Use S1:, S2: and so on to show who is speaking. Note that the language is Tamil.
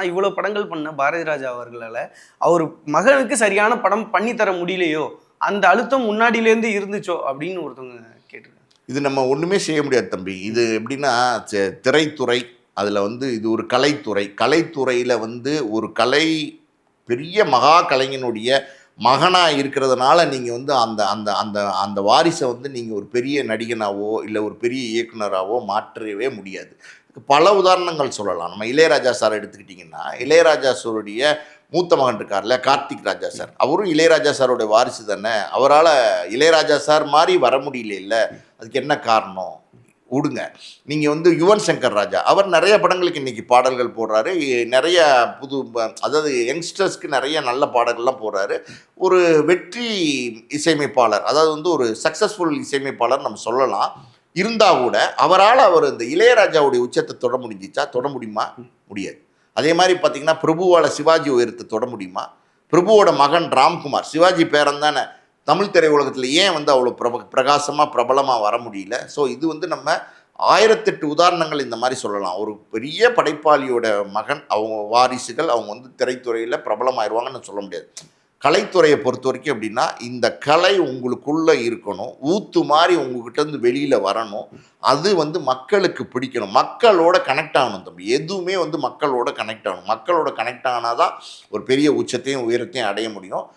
S1: இவ்வளவு படங்கள் பண்ண பாரதி ராஜா அவர்களால அவர் மகனுக்கு சரியான படம் பண்ணி தர முடியலையோ, அந்த அழுத்தம் முன்னாடியிலேருந்து இருந்துச்சோ அப்படின்னு ஒருத்தவங்க கேட்டிருக்காங்க.
S2: இது நம்ம ஒன்றுமே செய்ய முடியாது தம்பி. இது எப்படின்னா திரைத்துறை, அதில் வந்து இது ஒரு கலைத்துறை. கலைத்துறையில் வந்து ஒரு பெரிய மகா கலைஞனுடைய மகனாக இருக்கிறதுனால நீங்கள் வந்து அந்த அந்த அந்த அந்த வாரிசை வந்து நீங்கள் ஒரு பெரிய நடிகனாவோ இல்லை ஒரு பெரிய இயக்குனராகவோ மாற்றவே முடியாது. பல உதாரணங்கள் சொல்லலாம். நம்ம இளையராஜா சார் எடுத்துக்கிட்டிங்கன்னா, இளையராஜா சாருடைய மூத்த மகன் இருக்கார்ல கார்த்திக் ராஜா சார், அவரும் இளையராஜா சாரோடைய வாரிசு தானே. அவரால் இளையராஜா சார் மாதிரி வர முடியல. அதுக்கு என்ன காரணம்? விடுங்க. நீங்கள் வந்து யுவன் சங்கர் ராஜா, அவர் நிறைய படங்களுக்கு இன்றைக்கி பாடல்கள் போடுறாரு. நிறைய அதாவது யங்ஸ்டர்ஸ்க்கு நிறைய நல்ல பாடல்கள்லாம் போடுறாரு. ஒரு வெற்றி இசையமைப்பாளர், அதாவது வந்து ஒரு சக்ஸஸ்ஃபுல் இசையமைப்பாளர் நம்ம சொல்லலாம். இருந்தால் கூட அவரால் இந்த இளையராஜாவுடைய உச்சத்தை தொட முடிஞ்சிச்சா? தொட முடியுமா? முடியாது. அதே மாதிரி பார்த்தீங்கன்னா பிரபுவால் சிவாஜி உயரத்தை தொட முடியுமா? பிரபுவோட மகன் ராம்குமார், சிவாஜி பேரன் தானே, தமிழ் திரையுலகத்தில் ஏன் வந்து அவ்வளோ பிரகாசமாக பிரபலமாக வர முடியல? ஸோ இது வந்து நம்ம 1008 உதாரணங்கள் இந்த மாதிரி சொல்லலாம். ஒரு பெரிய படைப்பாளியோட மகன், அவங்க வாரிசுகள், அவங்க வந்து திரைத்துறையில் பிரபலமாயிருவாங்கன்னு சொல்ல முடியாது. கலைத்துறையை பொறுத்த வரைக்கும் எப்படின்னா, இந்த கலை உங்களுக்குள்ளே இருக்கணும், ஊத்து மாதிரி உங்ககிட்டருந்து வெளியில் வரணும். அது வந்து மக்களுக்கு பிடிக்கணும், மக்களோட கனெக்ட் ஆகணும் தம்பி. எதுவுமே வந்து மக்களோட கனெக்ட் ஆகணும். மக்களோட கனெக்ட் ஆனால் தான் ஒரு பெரிய உச்சத்தையும் உயரத்தையும் அடைய முடியும்.